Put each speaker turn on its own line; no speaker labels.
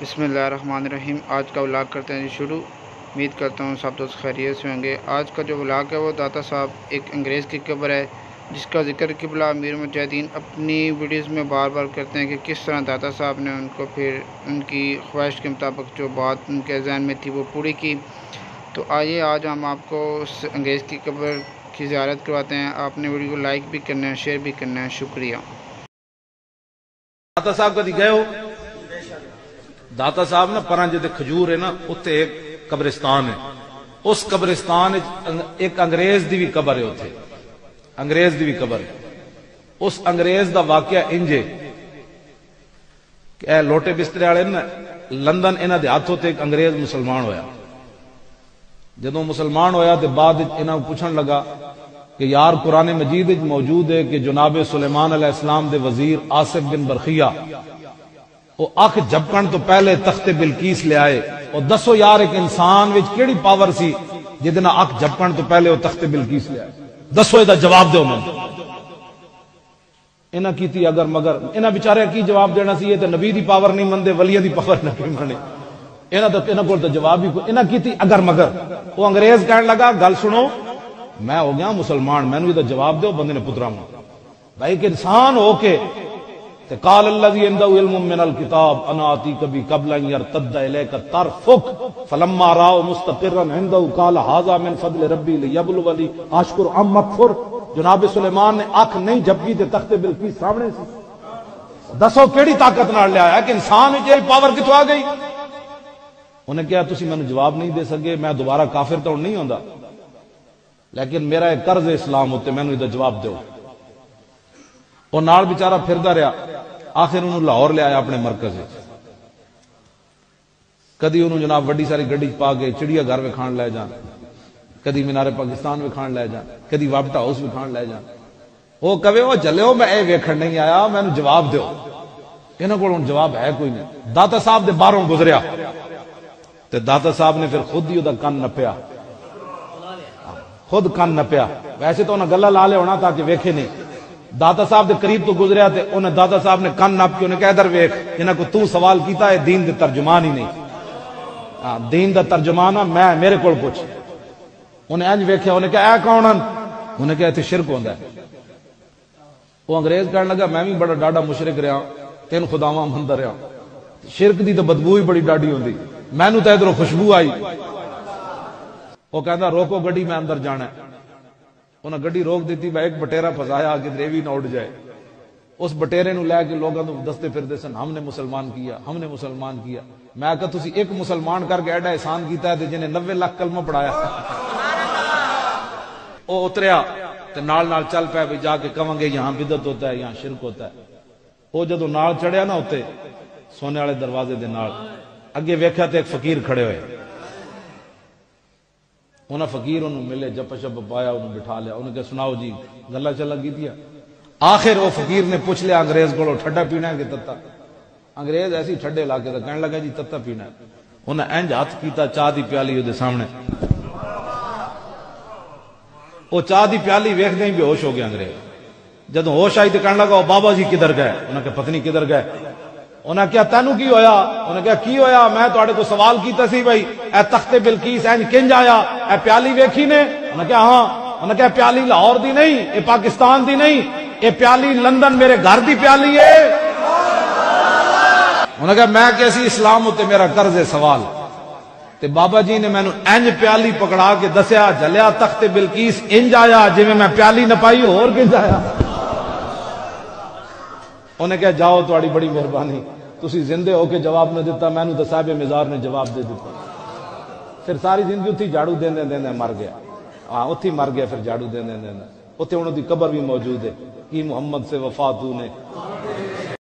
بسم اللہ الرحمن الرحیم۔ آج کا ولاگ کرتے ہیں شروع۔ امید کرتا ہوں سب دوست خیریت سے ہوں گے۔ آج کا جو ولاگ ہے وہ داتا صاحب ایک انگریز کی قبر ہے جس کا ذکر قبلہ امیر مجاہدین اپنی ویڈیوز میں بار بار کرتے ہیں کہ کس طرح داتا صاحب نے ان کو پھر ان کی خواہش کے مطابق جو بات ان کے ذہن میں تھی وہ پوری کی۔ تو آئیے آج ہم آپ کو اس انگریز کی قبر کی زیارت کرواتے ہیں۔ آپ نے ویڈیو کو لائک بھی کرنا ہے، شیئر بھی کرنا ہے۔ شکریہ۔
داتا صاحب کدی گئے ہو؟ داتا صاحب نا پرانجے دے کھجور ہے نا، اتنے ایک قبرستان ہے۔ اس قبرستان ایک انگریز دی بھی قبر ہے، اتنے انگریز دی بھی قبر ہے۔ اس انگریز دا واقعہ انجے کہ اے لوٹے بسترے والے نا لندن انہاں دے ہاتھوں تے ایک انگریز مسلمان ہویا۔ جدوں مسلمان ہویا تے بعد انہاں پوچھن لگا کہ یار قرآن مجید وچ موجود ہے کہ جناب سلیمان علیہ السلام دے وزیر آصف بن برخیہ وہ اکھ جھپکن تو پہلے تخت بلقیس لے آئے۔ اور دسو یار ایک انسان وچ کیڑی پاور سی جدنا اکھ جھپکن تو پہلے وہ تخت بلقیس لے آئے؟ دسو یہ جواب دیو۔ من انہاں کیتی اگر مگر، انہاں بیچارے کی جواب دینا سی؟ یہ تے نبی دی پاور نہیں مندے، ولیاں دی پاور نہ منے۔ انہاں کول تے جواب ہی کوئی۔ انہاں کیتی اگر مگر۔ وہ انگریز کہنے لگا گل سنو، میں ہو گیا مسلمان، میں نے یہ جواب دو۔ بندے نے پترا ماں بھائی کہ انسان ہو کے قال الذي عنده علم من الكتاب انا اتيك به قبل ان يرتد اليك طرفك فلما راى مستقرا عنده قال هذا من فضل ربي ليبلوني اشكر ام اكفر۔ جناب سلیمان نے آنکھ نہیں جھپکی تے تخت بلقیس سامنے سی۔ دسو کیڑی طاقت نال لے آیا کہ انسان وچ یہ پاور کتھوں آ گئی؟ انہیں کہا تسی مینوں جواب نہیں دے سکے، میں دوبارہ کافر تو نہیں ہوندا، لیکن میرا ایک قرض اسلام ہوتے مینوں یہ جواب دیو۔ وہ نال بیچارہ پھردا رہا، آخر انہوں لاہور لے آیا اپنے مرکز۔ کدی انہوں جناب وڈی ساری گڈی پا کے چڑیا گھر وکھان لے جان، کدی مینار پاکستان وکھان لے جان، کدی وابٹا ہاؤس وکھان لے جان۔ وہ کہے وہ جلو میں اے ویکھن نہیں آیا، میں نے جواب دیو۔ انہوں کو جواب ہے کوئی نہیں۔ داتا صاحب دے باہروں گزریا تے داتا صاحب نے پھر خود ہی دا کن نپیا، خود کن نپیا۔ ویسے تو انہیں گلہ لا لے ہونا تاکہ ویکھے نہیں۔ داتا صاحب دے قریب تو گزریا تے انہیں داتا صاحب نے کن نپ کے انہیں کہا ادھر ویکھ، انہیں کو تو سوال کیتا ہے دین دے ترجمان ہی نہیں، دین دا ترجمان میں میرے کول پوچھ۔ انہیں انج ویکھیا، انہیں کہا اے کون ہن؟ انہیں کہا تے شرک ہوندا ہے۔ وہ انگریز کہنے لگا میں بھی بڑا ڈاڈا مشرک رہا، تین خداواں مندا رہا، شرک دی تو بدبو ہی بڑی ڈاڈی ہوندی، مینوں تے ادھروں خوشبو آئی۔ وہ کہندا روکو گڈی میں اندر جانا ہے۔ انہیں گڈی روک دیتی، میں ایک بٹیرا پھسایا کہ ریوی نہ اڑ جائے۔ اس بٹیرے نو لے کے لوگوں کو دستے پھردے سن ہم نے مسلمان کیا، ہم نے مسلمان کیا۔ میں کہا تسی ایک مسلمان کر کے ایڈا احسان کیتا ہے جنہیں 90 لاکھ کلمہ پڑھایا۔ وہ اتریا تے نال نال چل پیا بھی جا کے کہاں گے یہاں بدعت ہوتا ہے، یہاں شرک ہوتا ہے۔ وہ جدو نال چڑھیا نا ہوتے سونے والے دروازے دے نال، اگے ویکھیا تے ایک فقیر کھڑے ہوئے۔ انہاں فقیر انہوں ملے، جپ شپ پایا، انہوں بٹھا لیا۔ انہوں کہا سناؤ جی گلہ چلا کی دیا۔ آخر وہ فقیر نے پوچھ لیا انگریز کو ٹھڈا پینا ہے کہ تتا؟ انگریز ایسی ٹھڈے علاقے تھا، کہنے لگا جی تتا پینا ہے۔ انہیں انج ہاتھ کیتا، چاہ دی پیالی وہ سامنے، وہ چاہ دی پیالی ویکھ دیں بے ہوش ہو گیا انگریز۔ جدوں ہوش آئی تو کہنے لگا وہ بابا جی کدھر گئے؟ انہیں کہا پتنی کدھر گئے۔ انہیں کہا تینوں کی ہویا؟ انہیں کہا کی ہویا؟ میں تواڈے کو سوال کیتا سی بھائی اے تخت بلقیس اینج کنج آیا، اے پیالی ویکھی نے؟ انہیں کہا ہاں۔ انہیں کہا پیالی لاہور دی نہیں، اے پاکستان دی نہیں، اے پیالی لندن میرے گھر دی پیالی ہے۔ انہیں کہا میں کیسی اسلام ہوتے میرا قرض ہے سوال۔ تے بابا جی نے میں اینج پیالی پکڑا کے دسیا جلیا تخت بلقیس انج آیا جی میں پیالی نہ پائی اور کنج آیا۔ انہیں کہا جاؤ تواڈی بڑی مہربانی، تسی زندے ہو کے جواب نہ دیتا، میں نے تو صاحب مزار نے جواب دے دیتا۔ پھر ساری زندگی اتھی جھاڑو دیندے دیندے مر گیا۔ ہاں اتھی مر گیا، پھر جھاڑو دیندے دیندے۔ اتھے انہوں دی قبر بھی موجود ہے، کی محمد سے وفا تو نے